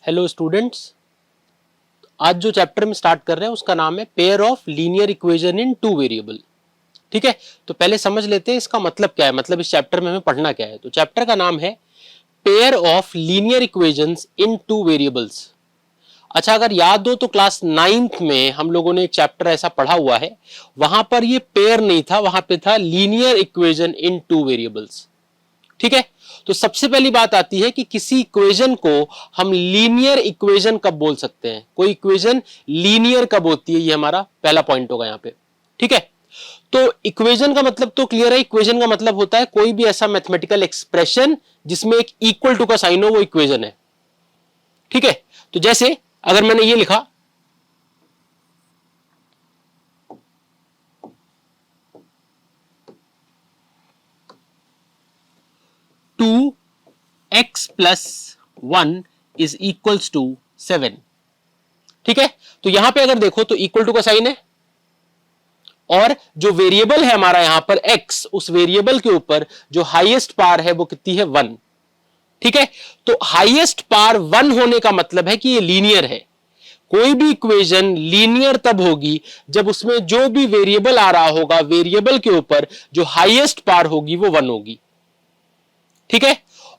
Hello students, आज जो chapter में स्टार्ट कर रहे हैं उसका नाम है pair of linear equation in two variable. ठीक है, तो पहले समझ लेते हैं इसका मतलब क्या है, मतलब इस चैप्टर में हमें पढ़ना क्या है। तो चैप्टर का नाम है pair of linear equations in two variables. अच्छा, अगर याद हो तो क्लास 9th में हम लोगों ने एक चैप्टर ऐसा पढ़ा हुआ है, वहां पर ये पेयर नहीं था, वहां पे था linear equation in two variables. ठीक है, तो सबसे पहली बात आती है कि किसी इक्वेशन को हम लीनियर इक्वेशन कब बोल सकते हैं, कोई इक्वेशन लीनियर कब होती है, ये हमारा पहला पॉइंट होगा यहां पे। ठीक है, तो इक्वेशन का मतलब तो क्लियर है। इक्वेशन का मतलब होता है कोई भी ऐसा मैथमेटिकल एक्सप्रेशन जिसमें एक इक्वल टू का साइन हो, वो इक्वेशन है। ठीक है, तो जैसे अगर मैंने ये लिखा 2x plus 1 is equals to 7। ठीक है, तो यहां पे अगर देखो तो इक्वल टू का साइन है और जो वेरिएबल है हमारा यहां पर x, उस वेरिएबल के ऊपर जो हाईएस्ट पावर है वो कितनी है, 1। ठीक है, तो हाईएस्ट पावर 1 होने का मतलब है कि ये लीनियर है। कोई भी इक्वेशन लीनियर तब होगी जब उसमें जो भी वेरिएबल आ रहा होगा, वेरिएबल के ऊपर जो हाईएस्ट पावर होगी वो 1 होगी। ठीक है,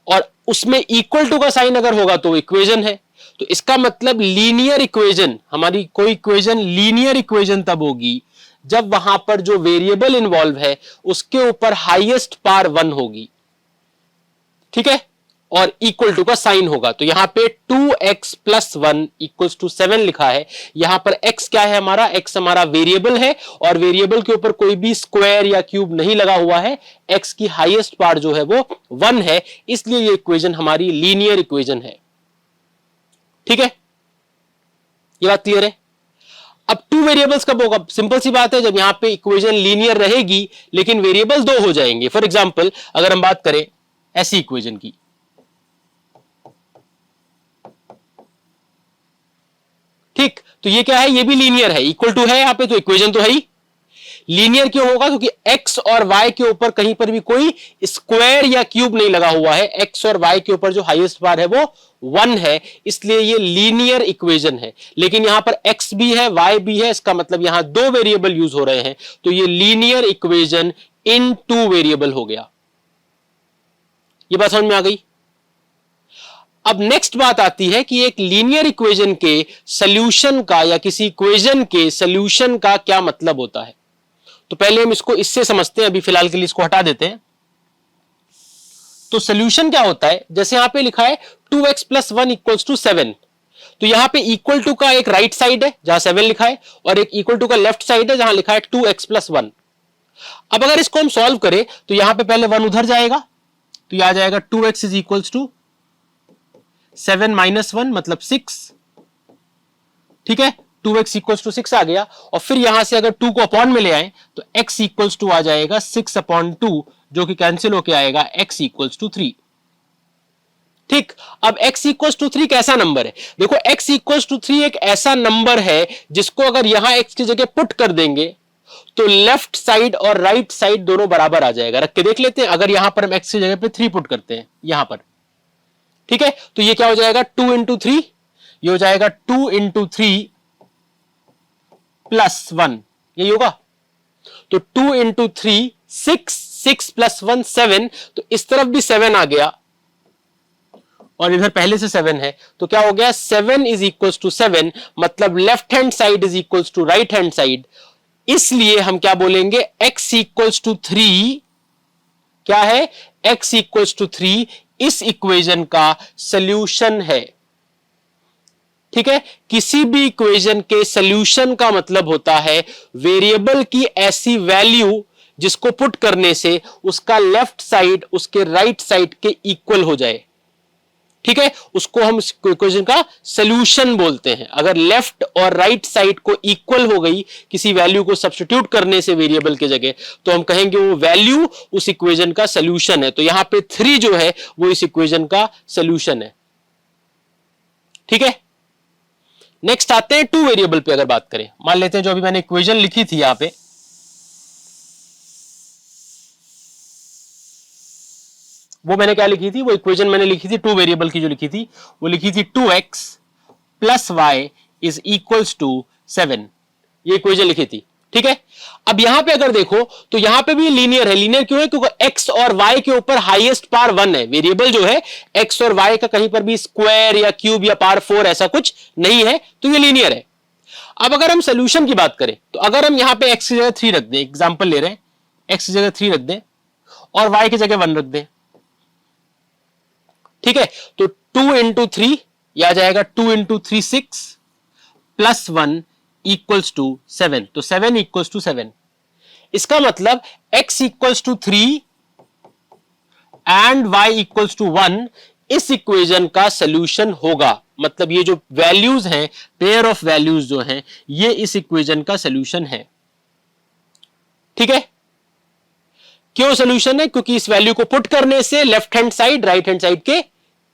और उसमें इक्वल टू का साइन अगर होगा तो इक्वेशन है। तो इसका मतलब लीनियर इक्वेशन, हमारी कोई इक्वेशन लीनियर इक्वेशन तब होगी जब वहां पर जो वेरिएबल इन्वॉल्व है उसके ऊपर हाईएस्ट पावर 1 होगी। ठीक है, और इक्वल टू का साइन होगा। तो यहां पे 2x प्लस 1 इक्वल्स टू 7 लिखा है। यहां पर x क्या है, हमारा x हमारा वेरिएबल है और वेरिएबल के ऊपर कोई भी स्क्वायर या क्यूब नहीं लगा हुआ है। x की हाईएस्ट पार्ट जो है वो 1 है, इसलिए ये इक्वेशन हमारी लीनियर इक्वेशन है। ठीक है, ये बात क्लियर है। अब टू वेरिएबल्स कब होगा, सिंपल सी बात है, जब यहां पे इक्वेशन लीनियर रहेगी लेकिन वेरिएबल्स दो हो जाएंगे। फॉर एग्जांपल अगर हम बात करें ऐसी इक्वेशन की, ठीक, तो ये क्या है, ये भी लीनियर है, इक्वल टू है यहां पे, तो इक्वेशन तो है ही। लीनियर क्यों होगा, क्योंकि x और y के ऊपर कहीं पर भी कोई स्क्वायर या क्यूब नहीं लगा हुआ है। x और y के ऊपर जो हाईएस्ट पावर है वो 1 है, इसलिए ये लीनियर इक्वेशन है। लेकिन यहां पर x भी है, y भी है, इसका मतलब यहां दो वेरिएबल यूज हो रहे हैं, तो ये linear equation in two variable हो गया। ये बात समझ में आ गई। अब नेक्स्ट बात आती है कि एक लीनियर इक्वेशन के सॉल्यूशन का या किसी इक्वेशन के सॉल्यूशन का क्या मतलब होता है। तो पहले हम इसको इससे समझते हैं, अभी फिलहाल के लिए इसको हटा देते हैं। तो सॉल्यूशन क्या होता है, जैसे यहां पे लिखा है 2x प्लस 1 इक्वल्स टू 7, तो यहां पे इक्वल टू का एक राइट साइड है जहां 7 लिखा है और एक इक्वल टू का लेफ्ट साइड है जहां लिखा है 2x प्लस 1। अब अगर इसको हम सॉल्व करें तो यहां पे पहले 1 उधर जाएगा, तो यह आ जाएगा 2x is equals to 7 minus 1 मतलब 6। ठीक है, 2x इक्वल्स टू 6 आ गया, और फिर यहां से अगर 2 को अपॉन में ले आए तो x इक्वल्स टू आ जाएगा 6 अपॉन 2, जो कि कैंसिल होके आएगा x इक्वल्स टू 3। ठीक, अब x इक्वल्स टू 3 कैसा नंबर है, देखो x इक्वल्स टू 3 एक ऐसा नंबर है जिसको अगर यहां x की जगह पुट कर देंगे तो लेफ्ट साइड और राइट साइड दोनों बराबर आ जाएगा। रख के देख लेते हैं, अगर यहां पर हम x की जगह पे 3 पुट करते हैं यहां पर, ठीक है, तो ये क्या हो जाएगा 2 इंटू 3, ये हो जाएगा 2 इंटू 3 प्लस 1, यही होगा। तो 2 इंटू 3 6, 6 प्लस 1 7, तो इस तरफ भी 7 आ गया और इधर पहले से 7 है, तो क्या हो गया 7 इज इक्वल टू 7, मतलब left hand side is equal to right hand side. इसलिए हम क्या बोलेंगे, x इक्वल्स टू 3 क्या है, x इक्वल्स टू 3 इस इक्वेशन का सॉल्यूशन है। ठीक है, किसी भी इक्वेशन के सॉल्यूशन का मतलब होता है वेरिएबल की ऐसी वैल्यू जिसको पुट करने से उसका लेफ्ट साइड उसके राइट साइड के इक्वल हो जाए। ठीक है, उसको हम इक्वेशन का सॉल्यूशन बोलते हैं। अगर लेफ्ट और राइट साइड को इक्वल हो गई किसी वैल्यू को सब्स्टिट्यूट करने से वेरिएबल के जगह, तो हम कहेंगे वो वैल्यू उस इक्वेशन का सॉल्यूशन है। तो यहां पे 3 जो है वो इस इक्वेशन का सॉल्यूशन है। ठीक है, नेक्स्ट आते हैं टू वेरिएबल पे। अगर बात करें, मान लेते हैं जो अभी मैंने इक्वेशन लिखी थी यहां पे, वो मैंने क्या लिखी थी, वो इक्वेशन मैंने लिखी थी टू वेरिएबल की जो लिखी थी, वो लिखी थी 2x plus y is equals to 7, ये इक्वेशन लिखी थी। ठीक है, अब यहां पे अगर देखो तो यहां पे भी लीनियर है। लीनियर क्यों है? क्योंकि x और y के ऊपर हाईएस्ट पावर 1 है। वेरिएबल जो है x और y का कहीं पर भी स्क्वायर या क्यूब या पावर 4 ऐसा कुछ नहीं है, तो ये लीनियर है। अब अगर हम सोल्यूशन की बात करें तो अगर हम यहां पे x की जगह 3 रख दें, एग्जांपल ले रहे हैं, x की जगह 3 रख दें और y की जगह 1 रख दें, ठीक है, तो 2 इंटू 3 यह आ जाएगा 2 इंटू 3 6 प्लस 1 इक्वल्स टू 7, तो 7 इक्वल्स टू 7। इसका मतलब x equals to 3 and y equals to 1 इस इक्वेशन का सोल्यूशन होगा। मतलब ये जो वैल्यूज हैं, पेयर ऑफ वैल्यूज जो हैं, ये इस इक्वेशन का सोल्यूशन है। ठीक है, क्यों सोल्यूशन है? क्योंकि इस वैल्यू को पुट करने से left hand side right hand side के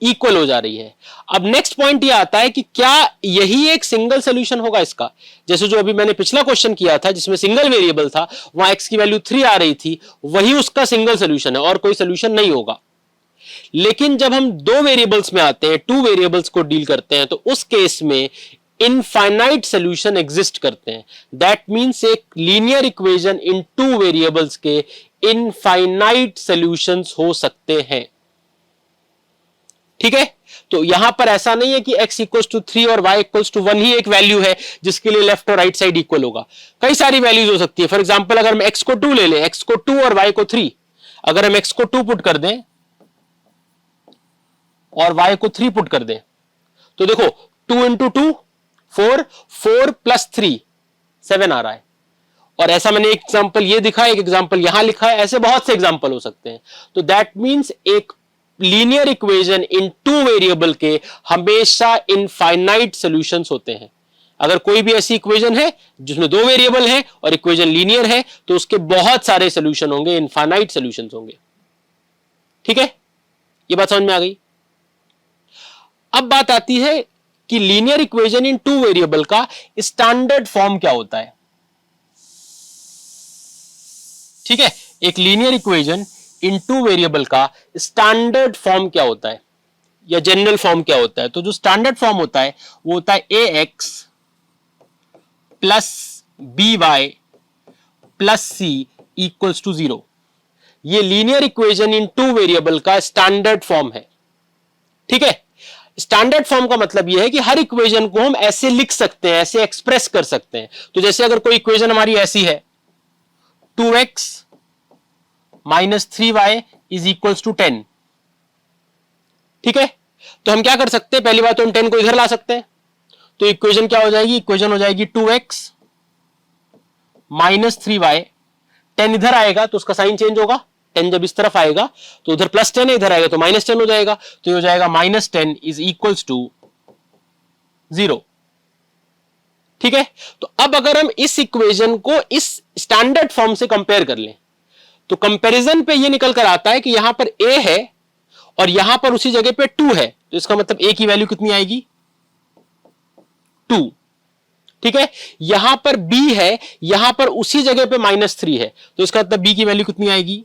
इक्वल हो जा रही है। अब नेक्स्ट पॉइंट ये आता है कि क्या यही एक सिंगल सोल्यूशन होगा इसका? जैसे जो अभी मैंने पिछला क्वेश्चन किया था जिसमें सिंगल वेरिएबल था, वहां x की वैल्यू 3 आ रही थी, वही उसका सिंगल सोल्यूशन है और कोई सोल्यूशन नहीं होगा। लेकिन जब हम दो वेरिएबल्स में आते हैं, टू वेरिएबल्स को डील करते हैं, तो उस केस में इनफाइनाइट सोल्यूशन एग्जिस्ट करते हैं। दैट मींस एक linear equation in two variables के इनफाइनाइट सॉल्यूशंस हो सकते हैं। ठीक है, तो यहां पर ऐसा नहीं है कि x इक्वल्स टू 3 और y इक्वल्स टू 1 ही एक वैल्यू है जिसके लिए लेफ्ट और राइट साइड इक्वल होगा। कई सारी वैल्यूज हो सकती है। फॉर एग्जांपल अगर हम x को 2 ले लें, x को 2 और y को 3, अगर हम x को 2 पुट कर दें और y को 3 पुट कर दें, तो देखो 2 इंटू 2 4, 4 प्लस 3 7 आ रहा है। और ऐसा मैंने एक एग्जांपल ये दिखा, एक एग्जांपल यहां लिखा है, ऐसे बहुत से एग्जांपल हो सकते हैं। तो दैट मींस एक linear equation in two variable के हमेशा इनफाइनाइट सॉल्यूशंस होते हैं। अगर कोई भी ऐसी इक्वेशन है जिसमें दो वेरिएबल है और इक्वेशन लीनियर है, तो उसके बहुत सारे सॉल्यूशन होंगे, इनफाइनाइट सॉल्यूशंस होंगे। ठीक है, ये बात समझ में आ गई। अब बात आती है कि linear equation in two variable का स्टैंडर्ड फॉर्म क्या होता है। ठीक है, एक linear equation in two variable का स्टैंडर्ड फॉर्म क्या होता है या जनरल फॉर्म क्या होता है? तो जो स्टैंडर्ड फॉर्म होता है वो होता है ax plus by plus c equals to 0। ये linear equation in two variable का स्टैंडर्ड फॉर्म है। ठीक है, स्टैंडर्ड फॉर्म का मतलब यह है कि हर इक्वेशन को हम ऐसे लिख सकते हैं, ऐसे एक्सप्रेस कर सकते हैं। तो जैसे अगर कोई इक्वेशन हमारी ऐसी है 2x minus 3y is equals to 10। ठीक है, तो हम क्या कर सकते हैं? पहली बात तो हम 10 को इधर ला सकते हैं, तो इक्वेशन क्या हो जाएगी? इक्वेशन हो जाएगी 2x माइनस 3y। 10 इधर आएगा तो उसका साइन चेंज होगा, 10 जब इस तरफ आएगा तो उधर प्लस 10 है, इधर आएगा तो माइनस 10 हो जाएगा, तो ये हो जाएगा माइनस 10 इज इक्वल्स टू 0। ठीक है, तो अब अगर हम इस इक्वेशन को इस स्टैंडर्ड फॉर्म से कंपेयर कर लें, तो कंपैरिजन पे ये निकल कर आता है कि यहां पर a है और यहां पर उसी जगह पे 2 है, तो इसका मतलब a की वैल्यू कितनी आएगी? 2। ठीक है, यहां पर b है, यहां पर उसी जगह पे -3 है, तो इसका मतलब b की वैल्यू कितनी आएगी?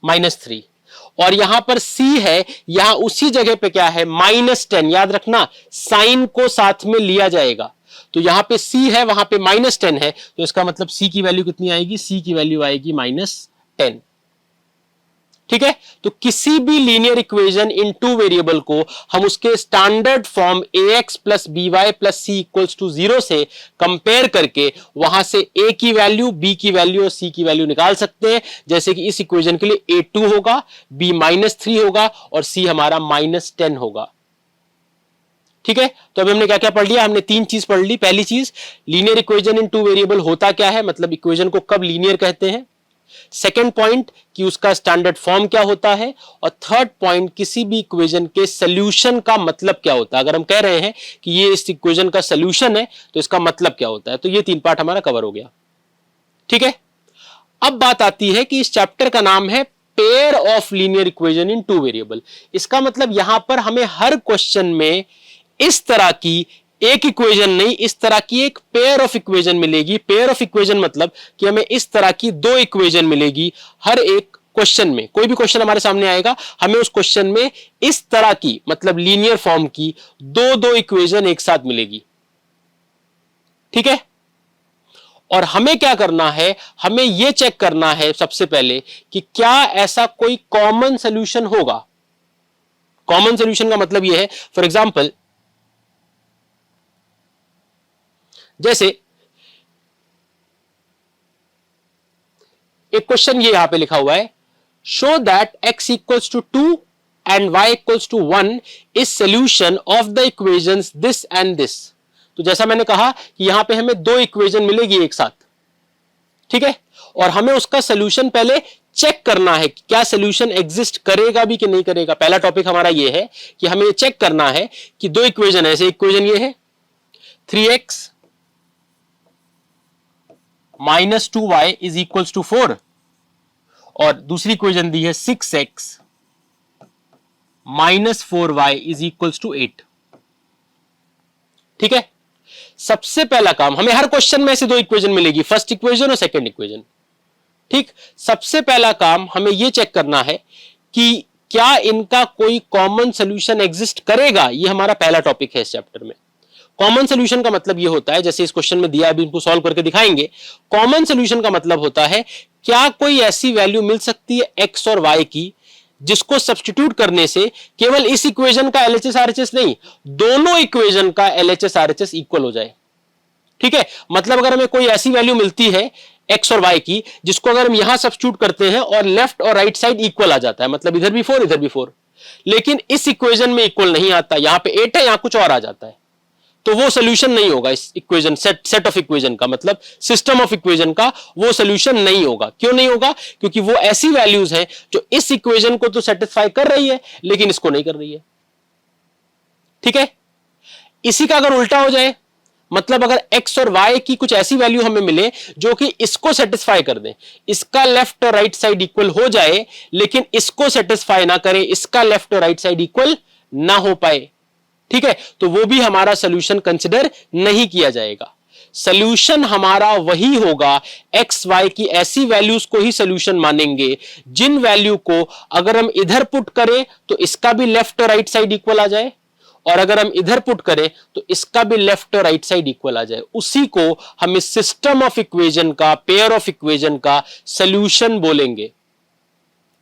-3। और यहां पर c है, यहां उसी जगह पे क्या है? -10। याद रखना, साइन को साथ में लिया जाएगा। तो यहां पे c है, वहां पे -10 है, तो इसका मतलब c की वैल्यू कितनी आएगी? c की वैल्यू आएगी -10। ठीक है, तो किसी भी linear equation in two variable को हम उसके standard form ax plus by plus c equals to 0 से कंपेयर करके वहां से a की वैल्यू, b की वैल्यू और c की वैल्यू निकाल सकते हैं। जैसे कि इस इक्वेशन के लिए a 2 होगा, b -3 होगा और c हमारा -10 होगा। ठीक है, तो अभी हमने क्या क्या पढ़ लिया? हमने 3 चीज पढ़ ली। पहली चीज, linear equation in two variable होता क्या है, मतलब इक्वेशन को कब लीनियर कहते हैं। सेकेंड पॉइंट कि उसका स्टैंडर्ड फॉर्म क्या होता है। और थर्ड पॉइंट, किसी भी इक्वेशन के सॉल्यूशन का मतलब क्या होता है। अगर हम कह रहे हैं कि ये इस इक्वेशन का सॉल्यूशन है तो इसका मतलब क्या होता है। तो ये 3 पार्ट हमारा कवर हो गया। ठीक है, अब बात आती है कि इस चैप्टर का नाम है pair of linear equation in two variable. इसका मतलब यहां पर हमें हर क्वेश्चन में इस तरह की एक इक्वेशन नहीं, इस तरह की एक पेयर ऑफ इक्वेशन मिलेगी। पेयर ऑफ इक्वेशन मतलब कि हमें इस तरह की 2 इक्वेशन मिलेगी हर एक क्वेश्चन में कोई भी क्वेश्चन हमारे सामने आएगा, हमें उस क्वेश्चन में इस तरह की मतलब लीनियर फॉर्म की दो इक्वेशन एक साथ मिलेगी। ठीक है, और हमें क्या करना है, हमें यह चेक करना है सबसे पहले कि क्या ऐसा कोई कॉमन सॉल्यूशन होगा। कॉमन सॉल्यूशन का मतलब यह है, फॉर एग्जांपल जैसे एक क्वेश्चन ये यहां पे लिखा हुआ है, show that x equals to 2 and y equals to 1 is solution of the equations this and this. तो जैसा मैंने कहा कि यहां पे हमें दो इक्वेशन मिलेगी एक साथ, ठीक है, और हमें उसका सोल्यूशन पहले चेक करना है कि क्या सोल्यूशन एग्जिस्ट करेगा भी कि नहीं करेगा। पहला टॉपिक हमारा ये है कि हमें चेक करना है कि दो इक्वेशन है, ऐसे इक्वेशन ये है 3x minus 2y is equals to 4 और दूसरी इक्वेशन दी है 6x minus 4y is equals to 8। ठीक है, सबसे पहला काम, हमें हर क्वेश्चन में से दो इक्वेशन मिलेगी, फर्स्ट इक्वेशन और सेकंड इक्वेशन। ठीक, सबसे पहला काम हमें यह चेक करना है कि क्या इनका कोई कॉमन सॉल्यूशन एग्जिस्ट करेगा। यह हमारा पहला टॉपिक है इस चैप्टर में। कॉमन सॉल्यूशन का मतलब यह होता है, जैसे इस क्वेश्चन में दिया, अभी इनको सॉल्व करके दिखाएंगे। कॉमन सॉल्यूशन का मतलब होता है क्या कोई ऐसी वैल्यू मिल सकती है एक्स और वाई की जिसको सब्स्टिट्यूट करने से केवल इस इक्वेशन का एलएचएस आरएचएस नहीं, दोनों इक्वेशन का एलएचएस आरएचएस इक्वल हो जाए। ठीक है, मतलब अगर हमें कोई ऐसी वैल्यू मिलती है एक्स और वाई की जिसको अगर हम यहां सब्स्टिट्यूट करते हैं और लेफ्ट और राइट साइड इक्वल आ जाता है, मतलब इधर भी 4 इधर भी 4, लेकिन इस इक्वेशन में इक्वल नहीं आता, यहां पे 8 है, यहां कुछ और आ जाता है, तो वो सोल्यूशन नहीं होगा। इस इक्वेशन सेट ऑफ इक्वेशन का मतलब सिस्टम ऑफ इक्वेशन का वो सोल्यूशन नहीं होगा। क्यों नहीं होगा? क्योंकि वो ऐसी वैल्यूज हैं जो इस इक्वेशन को तो सेटिस्फाई कर रही है लेकिन इसको नहीं कर रही है। ठीक है, इसी का अगर उल्टा हो जाए, मतलब अगर x और y की कुछ ऐसी वैल्यू हमें मिले जो कि इसको सेटिस्फाई कर दे, इसका लेफ्ट और राइट साइड इक्वल हो जाए लेकिन इसको सेटिस्फाई ना करे, इसका लेफ्ट और राइट साइड इक्वल ना हो पाए, ठीक है, तो वो भी हमारा सॉल्यूशन कंसिडर नहीं किया जाएगा। सॉल्यूशन हमारा वही होगा, एक्स वाई की ऐसी वैल्यूज को ही सॉल्यूशन मानेंगे जिन वैल्यू को अगर हम इधर पुट करें तो इसका भी लेफ्ट और राइट साइड इक्वल आ जाए, और अगर हम इधर पुट करें तो इसका भी लेफ्ट और राइट साइड इक्वल आ जाए। उसी को हम इस सिस्टम ऑफ इक्वेशन का, पेयर ऑफ इक्वेशन का सॉल्यूशन बोलेंगे।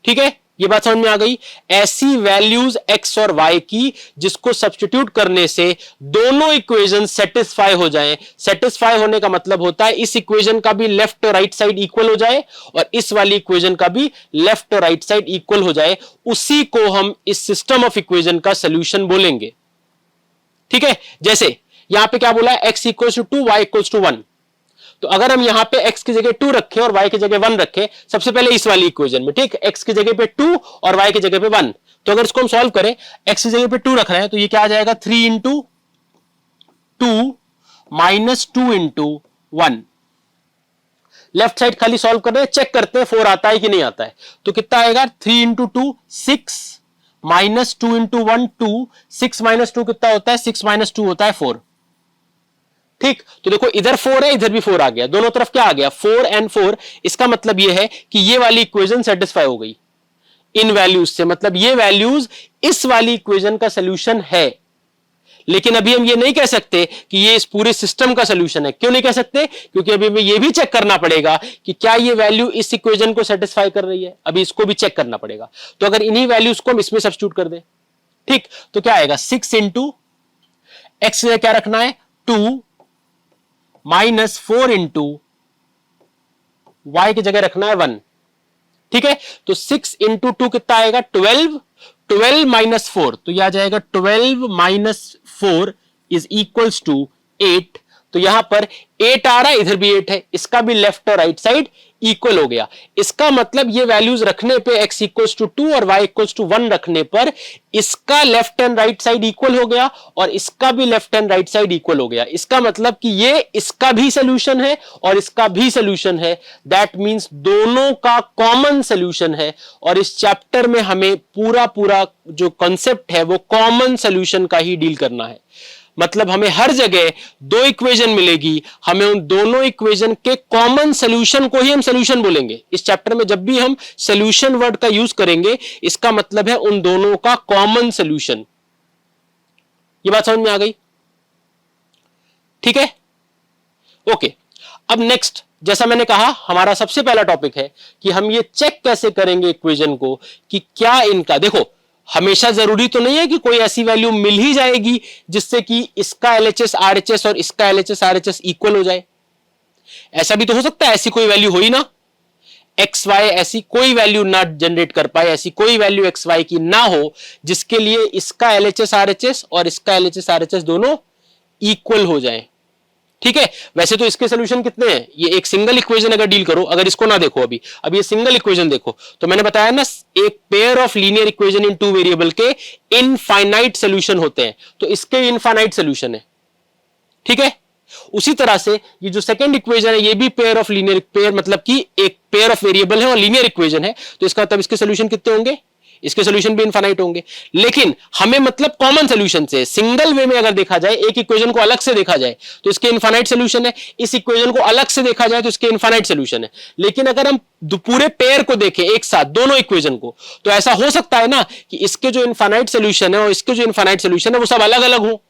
ठीक है, ये बात समझ में आ गई। ऐसी वैल्यूज एक्स और वाई की जिसको सब्स्टिट्यूट करने से दोनों इक्वेशन सेटिस्फाई हो जाएं। सेटिस्फाई होने का मतलब होता है इस इक्वेशन का भी लेफ्ट और राइट साइड इक्वल हो जाए और इस वाली इक्वेशन का भी लेफ्ट और राइट साइड इक्वल हो जाए, उसी को हम इस सिस्टम ऑफ इक्वेशन का सॉल्यूशन बोलेंगे। ठीक है, जैसे यहां पे क्या बोला है, x equals to 2 y equals to 1, तो अगर हम यहां पे x की जगह 2 रखें और y की जगह 1 रखें, सबसे पहले इस वाली इक्वेशन में, ठीक, x की जगह पे 2 और y की जगह पे 1, तो अगर इसको हम सॉल्व करें, x की जगह पे 2 रख रहे हैं तो ये क्या आ जाएगा, 3 into 2 minus 2 into 1। Left side खाली सॉल्व कर रहे हैं, चेक करते हैं 4 आता है कि नहीं आता है, तो कितना आएगा, 3 इंटू 2 6 माइनस 2 इंटू 1 2, 6 माइनस 2 कितना होता है, 6 माइनस 2 होता है 4। ठीक, तो देखो इधर 4 है, इधर भी 4 आ गया, दोनों तरफ क्या आ गया, 4 एंड 4। इसका मतलब यह है कि ये वाली इक्वेशन सेटिस्फाई हो गई इन वैल्यूज से, मतलब ये वैल्यूज इस वाली इक्वेशन का सॉल्यूशन है। लेकिन अभी हम ये नहीं कह सकते कि ये इस पूरे सिस्टम का सॉल्यूशन है। क्यों नहीं कह सकते? क्योंकि अभी हमें ये भी चेक करना पड़ेगा कि क्या ये वैल्यू इस इक्वेशन को सेटिस्फाई कर रही है, अभी इसको भी चेक करना पड़ेगा। तो अगर इन्हीं वैल्यूज को हम इसमें सब्स्टिट्यूट कर दें, ठीक, तो क्या आएगा, 6 इंटू एक्स क्या रखना है, 2 माइनस 4 इंटू वाई की जगह रखना है 1। ठीक है, तो 6 इंटू 2 कितना आएगा, 12, 12 माइनस 4, तो यह आ जाएगा 12 माइनस 4 इज इक्वल्स टू 8। तो यहां पर 8 आ रहा है, इधर भी 8 है, इसका भी लेफ्ट और राइट साइड इक्वल हो गया। इसका मतलब ये वैल्यूज रखने पे x इक्वल्स टू 2 और y इक्वल्स टू 1 रखने पर इसका left and right side equal हो गया और इसका भी left and right side equal हो गया। इसका मतलब कि ये इसका भी सॉल्यूशन है और इसका भी सॉल्यूशन है, दैट मींस दोनों का कॉमन सॉल्यूशन है। और इस चैप्टर में हमें पूरा जो कॉन्सेप्ट है वो कॉमन सॉल्यूशन का ही डील करना है। मतलब हमें हर जगह दो इक्वेशन मिलेगी, हमें उन दोनों इक्वेशन के कॉमन सॉल्यूशन को ही हम सॉल्यूशन बोलेंगे। इस चैप्टर में जब भी हम सॉल्यूशन वर्ड का यूज करेंगे, इसका मतलब है उन दोनों का कॉमन सॉल्यूशन। ये बात समझ में आ गई? ठीक है, ओके। अब नेक्स्ट, जैसा मैंने कहा, हमारा सबसे पहला टॉपिक है कि हम ये चेक कैसे करेंगे इक्वेशन को कि क्या इनका, देखो हमेशा जरूरी तो नहीं है कि कोई ऐसी वैल्यू मिल ही जाएगी जिससे कि इसका एलएचएस आरएचएस और इसका एलएचएस आरएचएस इक्वल हो जाए। ऐसा भी तो हो सकता है ऐसी कोई वैल्यू हो ही ना, एक्स वाई ऐसी कोई वैल्यू ना जनरेट कर पाए, ऐसी कोई वैल्यू एक्स वाई की ना हो जिसके लिए इसका एलएचएस आरएचएस और इसका एलएचएस आरएचएस दोनों इक्वल हो जाए। ठीक है, वैसे तो इसके सोल्यूशन कितने हैं, ये एक सिंगल इक्वेशन अगर डील करो, अगर इसको ना देखो अभी ये सिंगल इक्वेशन देखो, तो मैंने बताया ना एक pair of linear equation in two variable के इनफाइनाइट सोल्यूशन होते हैं, तो इसके इनफाइनाइट सोल्यूशन है। ठीक है, उसी तरह से ये जो सेकंड इक्वेशन है ये भी पेयर ऑफ लीनियर, पेयर मतलब कि एक पेयर ऑफ वेरिएबल है और लीनियर इक्वेशन है, तो इसका मतलब इसके सोल्यूशन कितने होंगे, इसके सोल्यूशन भी इनफाइनाइट होंगे। लेकिन हमें मतलब कॉमन सोल्यूशन से, सिंगल वे में अगर देखा जाए, एक इक्वेशन को अलग से देखा जाए तो इसके इनफाइनाइट सोल्यूशन है, इस इक्वेशन को अलग से देखा जाए तो इसके इनफाइनाइट सोल्यूशन है। लेकिन अगर हम पूरे पेयर को देखें एक साथ दोनों इक्वेशन को, तो ऐसा हो सकता है ना कि इसके जो इनफाइनाइट सोल्यूशन है और इसके जो इनफाइनाइट सोल्यूशन है वो सब अलग अलग हो,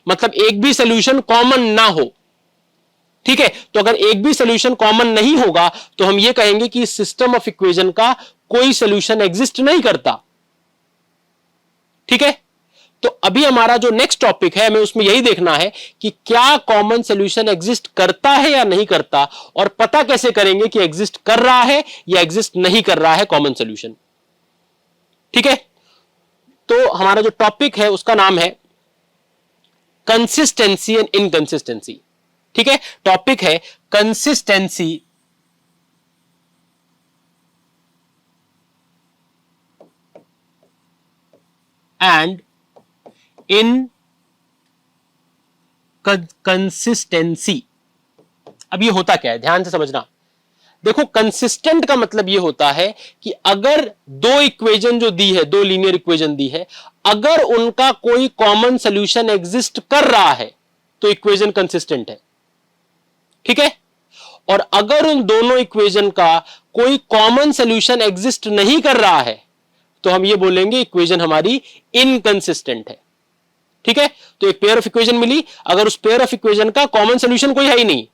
मतलब एक भी सोल्यूशन कॉमन ना हो। ठीक है, तो अगर एक भी सोल्यूशन कॉमन नहीं होगा तो हम ये कहेंगे कि सिस्टम ऑफ इक्वेशन का कोई सोल्यूशन एग्जिस्ट नहीं करता। ठीक है, तो अभी हमारा जो नेक्स्ट टॉपिक है हमें उसमें यही देखना है कि क्या कॉमन सॉल्यूशन एग्जिस्ट करता है या नहीं करता, और पता कैसे करेंगे कि एग्जिस्ट कर रहा है या एग्जिस्ट नहीं कर रहा है कॉमन सॉल्यूशन। ठीक है, तो हमारा जो टॉपिक है उसका नाम है कंसिस्टेंसी एंड इनकंसिस्टेंसी। ठीक है, टॉपिक है कंसिस्टेंसी एंड इनकंसिस्टेंसी। अब ये होता क्या है, ध्यान से समझना। देखो, कंसिस्टेंट का मतलब ये होता है कि अगर दो इक्वेशन जो दी है, दो लीनियर इक्वेशन दी है, अगर उनका कोई कॉमन सॉल्यूशन एग्जिस्ट कर रहा है तो इक्वेशन कंसिस्टेंट है। ठीक है, और अगर उन दोनों इक्वेशन का कोई कॉमन सॉल्यूशन एग्जिस्ट नहीं कर रहा है तो हम ये बोलेंगे इक्वेशन हमारी इनकंसिस्टेंट है। ठीक है, तो एक पेयर ऑफ इक्वेशन मिली, अगर उस पेयर ऑफ इक्वेशन का कॉमन सॉल्यूशन कोई है ही नहीं,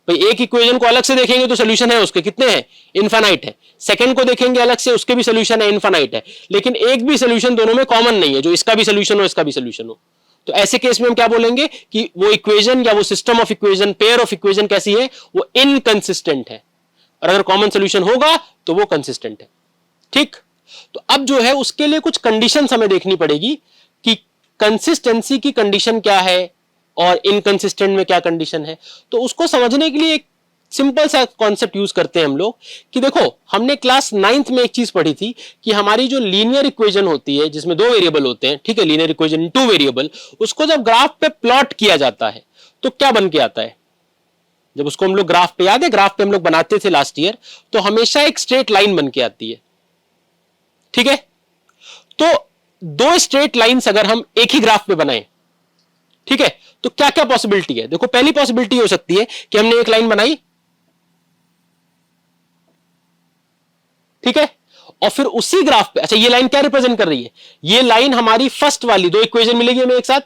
भाई एक इक्वेशन को अलग से देखेंगे तो सॉल्यूशन है उसके कितने हैं, इनफाइनाइट है। सेकंड को देखेंगे अलग से, उसके भी सॉल्यूशन है, इनफाइनाइट है। लेकिन एक भी सॉल्यूशन दोनों में कॉमन नहीं है, जो इसका भी सॉल्यूशन हो इसका भी सॉल्यूशन हो, तो ऐसे केस में हम क्या बोलेंगे कि वो इक्वेशन या वो system of equation, pair of equation कैसी है, वो इनकंसिस्टेंट है। और अगर कॉमन सॉल्यूशन होगा तो वो कंसिस्टेंट है। ठीक, तो अब जो है उसके लिए कुछ कंडीशंस हमें देखनी पड़ेगी कि कंसिस्टेंसी की कंडीशन क्या है और इनकंसिस्टेंट में क्या कंडीशन है। तो उसको समझने के लिए एक सिंपल सा कॉन्सेप्ट यूज करते हैं हम लोग कि देखो, हमने क्लास 9th में एक चीज पढ़ी थी कि हमारी जो लीनियर इक्वेशन होती है जिसमें दो वेरिएबल होते हैं, ठीक है, लीनियर इक्वेशन टू वेरिएबल, उसको जब ग्राफ पे प्लॉट किया जाता है तो क्या बन के आता है। जब उसको हम लोग ग्राफ पे, याद है ग्राफ पे हम लोग बनाते थे लास्ट ईयर, तो हमेशा एक स्ट्रेट लाइन बन के आती है। ठीक है, तो दो स्ट्रेट लाइंस अगर हम एक ही ग्राफ पे बनाएं, ठीक है, तो क्या क्या पॉसिबिलिटी है। देखो, पहली पॉसिबिलिटी हो सकती है कि हमने एक लाइन बनाई, ठीक है, और फिर उसी ग्राफ पे, अच्छा ये लाइन क्या रिप्रेजेंट कर रही है, ये लाइन हमारी फर्स्ट वाली, दो इक्वेशन मिलेगी हमें एक साथ,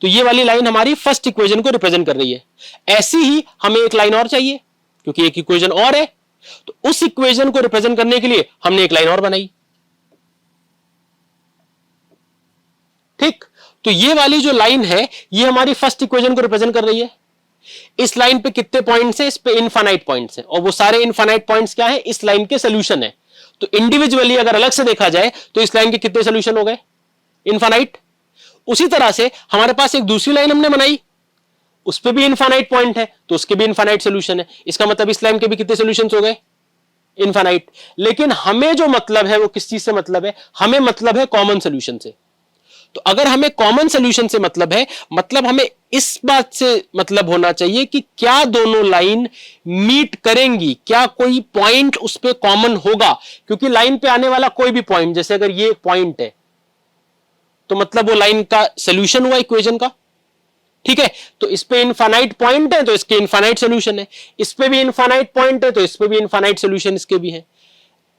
तो ये वाली लाइन हमारी फर्स्ट इक्वेशन को रिप्रेजेंट कर रही है। ऐसी ही हमें एक लाइन और चाहिए क्योंकि एक इक्वेशन और है, तो उस इक्वेशन को रिप्रेजेंट करने के लिए हमने एक लाइन और बनाई। ठीक, तो ये वाली जो लाइन है ये हमारी फर्स्ट इक्वेशन को रिप्रेजेंट कर रही है। इस लाइन पे कितने पॉइंट्स हैं, इस पे इनफाइनाइट पॉइंट्स हैं, और वो सारे इनफाइनाइट पॉइंट्स क्या है, इस लाइन के सोल्यूशन है। तो इंडिविजुअली अगर अलग से देखा जाए तो इस लाइन के कितने सोल्यूशन हो गए, इनफाइनाइट। उसी तरह से हमारे पास एक दूसरी लाइन हमने बनाई, उस पे भी इनफाइनाइट पॉइंट है तो उसके भी इनफाइनाइट सोल्यूशन है। इसका मतलब इस लाइन के भी कितने सोल्यूशन हो गए, इनफाइनाइट। लेकिन हमें जो मतलब है वो किस चीज से मतलब है, हमें मतलब है कॉमन सोल्यूशन से। तो अगर हमें कॉमन सोल्यूशन से मतलब है, मतलब हमें इस बात से मतलब होना चाहिए कि क्या दोनों लाइन मीट करेंगी, क्या कोई पॉइंट उस पे कॉमन होगा। क्योंकि लाइन पे आने वाला कोई भी पॉइंट, जैसे अगर ये एक पॉइंट है तो मतलब वो लाइन का सोल्यूशन हुआ इक्वेशन का, ठीक है, तो इस पे इनफाइनाइट पॉइंट है तो इसके इनफाइनाइट सॉल्यूशन है, इस पे भी इनफाइनाइट पॉइंट है तो इस पे भी इनफाइनाइट सॉल्यूशन इसके भी है।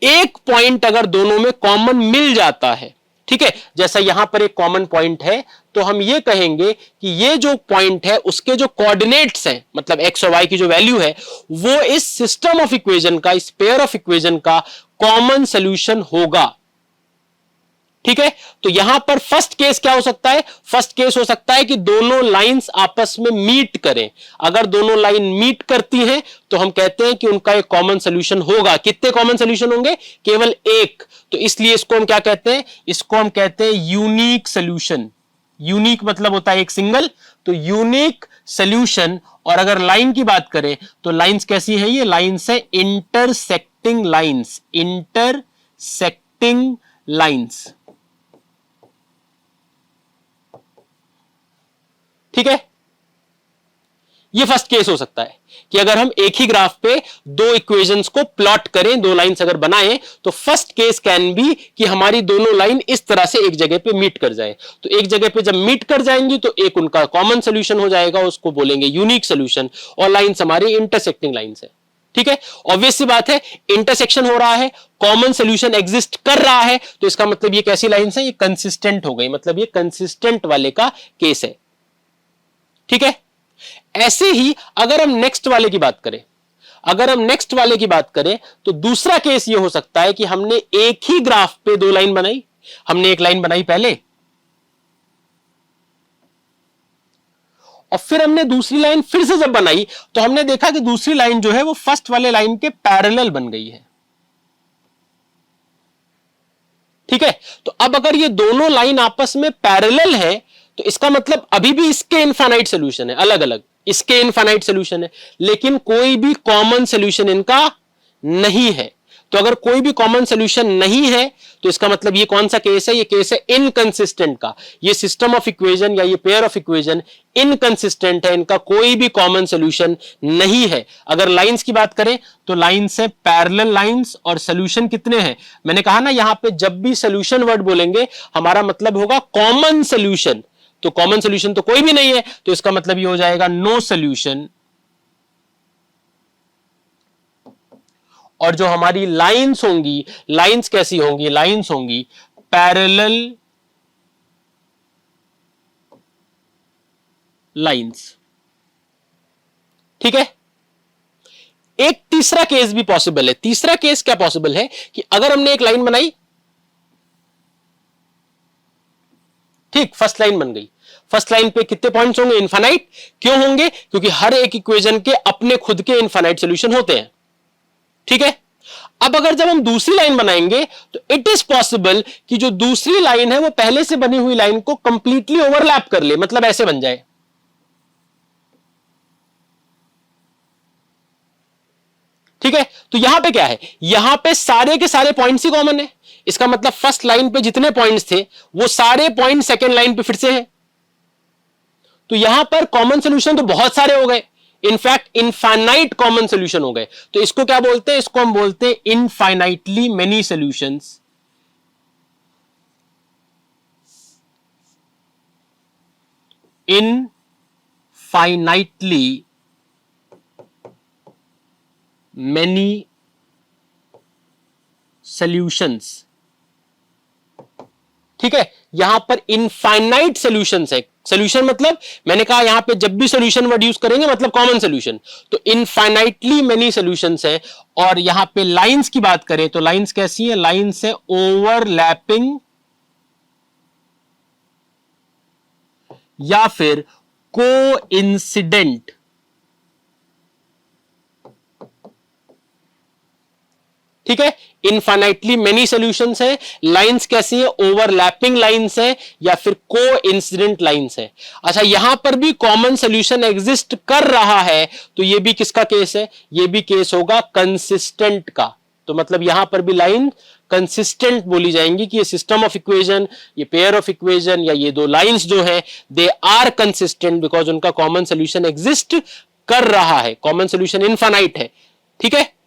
एक पॉइंट अगर दोनों में कॉमन मिल जाता है, ठीक है, जैसा यहां पर एक कॉमन पॉइंट है, तो हम ये कहेंगे कि ये जो पॉइंट है उसके जो कोऑर्डिनेट्स हैं, मतलब एक्स और वाई की जो वैल्यू है, वो इस सिस्टम ऑफ इक्वेशन का, इस पेयर ऑफ इक्वेशन का कॉमन सॉल्यूशन होगा। ठीक है, तो यहां पर फर्स्ट केस क्या हो सकता है? फर्स्ट केस हो सकता है कि दोनों लाइंस आपस में मीट करें। अगर दोनों लाइन मीट करती हैं तो हम कहते हैं कि उनका एक कॉमन सॉल्यूशन होगा। कितने कॉमन सॉल्यूशन होंगे? केवल एक। तो इसलिए इसको हम क्या कहते हैं? इसको हम कहते हैं यूनिक सॉल्यूशन। यूनिक मतलब होता है एक सिंगल, तो यूनिक सॉल्यूशन। और अगर लाइन की बात करें तो लाइंस कैसी है? ये लाइंस है इंटरसेक्टिंग लाइंस, इंटरसेक्टिंग लाइंस। ठीक है, ये फर्स्ट केस हो सकता है कि अगर हम एक ही ग्राफ पे दो इक्वेशंस को प्लॉट करें, दो लाइंस अगर बनाएं, तो फर्स्ट केस कैन बी कि हमारी दोनों लाइन इस तरह से एक जगह पे मीट कर जाए। तो एक जगह पे जब मीट कर जाएंगी तो एक उनका कॉमन सॉल्यूशन हो जाएगा, उसको बोलेंगे यूनिक सॉल्यूशन, और लाइंस हमारी इंटरसेक्टिंग लाइंस है। ठीक है, ऑब्वियस सी बात है, इंटरसेक्शन हो रहा है, कॉमन सॉल्यूशन एग्जिस्ट कर रहा है, तो इसका मतलब ये कैसी लाइंस है? ये कंसिस्टेंट हो गई, मतलब ये कंसिस्टेंट वाले का केस है। ठीक है, ऐसे ही अगर हम नेक्स्ट वाले की बात करें, अगर हम नेक्स्ट वाले की बात करें तो दूसरा केस यह हो सकता है कि हमने एक ही ग्राफ पे दो लाइन बनाई। हमने एक लाइन बनाई पहले और फिर हमने दूसरी लाइन फिर से जब बनाई तो हमने देखा कि दूसरी लाइन जो है वो फर्स्ट वाले लाइन के पैरेलल बन गई है। ठीक है, तो अब अगर ये दोनों लाइन आपस में पैरेलल है तो इसका मतलब अभी भी इसके इनफाइनाइट सॉल्यूशन है, अलग अलग इसके इनफाइनाइट सॉल्यूशन है, लेकिन कोई भी कॉमन सॉल्यूशन इनका नहीं है। तो अगर कोई भी कॉमन सॉल्यूशन नहीं है तो इसका मतलब ये कौन सा केस है? ये केस है इनकंसिस्टेंट का। ये सिस्टम ऑफ इक्वेशन या ये पेयर ऑफ इक्वेशन इनकंसिस्टेंट है, इनका कोई भी कॉमन सॉल्यूशन नहीं है। अगर लाइंस की बात करें तो लाइंस है पैरेलल लाइंस, और सॉल्यूशन कितने हैं? मैंने कहा ना, यहां पे जब भी सॉल्यूशन वर्ड बोलेंगे हमारा मतलब होगा कॉमन सॉल्यूशन। तो कॉमन सॉल्यूशन तो कोई भी नहीं है, तो इसका मतलब ये हो जाएगा नो सॉल्यूशन। और जो हमारी लाइंस होंगी, लाइंस कैसी होंगी? लाइंस होंगी पैरेलल लाइंस। ठीक है, एक तीसरा केस भी पॉसिबल है। तीसरा केस क्या पॉसिबल है कि अगर हमने एक लाइन बनाई, ठीक, फर्स्ट लाइन बन गई, फर्स्ट लाइन पे कितने पॉइंट्स होंगे? इनफाइनाइट। क्यों होंगे? क्योंकि हर एक इक्वेशन के अपने खुद के इनफाइनाइट सॉल्यूशन होते हैं। ठीक है, अब अगर जब हम दूसरी लाइन बनाएंगे तो इट इज पॉसिबल कि जो दूसरी लाइन है वो पहले से बनी हुई लाइन को कंप्लीटली ओवरलैप कर ले, मतलब ऐसे बन जाए। ठीक है, तो यहां पे क्या है? यहां पे सारे के सारे पॉइंट्स ही कॉमन है। इसका मतलब फर्स्ट लाइन पे जितने पॉइंट्स थे वो सारे पॉइंट सेकेंड लाइन पे फिर से हैं। तो यहां पर कॉमन सॉल्यूशन तो बहुत सारे हो गए, इनफैक्ट इनफाइनाइट कॉमन सॉल्यूशन हो गए। तो इसको क्या बोलते हैं? इसको हम बोलते हैं infinitely many solutions. Infinitely many solutions. ठीक है, यहां पर इनफाइनाइट सॉल्यूशंस है। सॉल्यूशन मतलब मैंने कहा यहां पे जब भी सॉल्यूशन वर्ड यूज करेंगे मतलब कॉमन सॉल्यूशन, तो इनफाइनाइटली मेनी सॉल्यूशंस है। और यहां पे लाइंस की बात करें तो लाइंस कैसी है? लाइंस है ओवरलैपिंग या फिर कोइंसिडेंट। ठीक है, इनफाइनाइटली मेनी सॉल्यूशंस है, लाइंस कैसी है? ओवरलैपिंग लाइंस है या फिर कोइंसिडेंट लाइंस है। अच्छा, यहां पर भी कॉमन सॉल्यूशन एग्जिस्ट कर रहा है, तो ये भी किसका केस है? ये भी केस होगा कंसिस्टेंट का। तो मतलब यहां पर भी लाइन कंसिस्टेंट बोली जाएंगी कि ये सिस्टम ऑफ इक्वेशन, ये पेयर ऑफ इक्वेशन या ये दो लाइंस जो है दे आर कंसिस्टेंट बिकॉज उनका कॉमन सॉल्यूशन एग्जिस्ट कर रहा है, कॉमन सॉल्यूशन इनफाइनाइट है। ठीक है,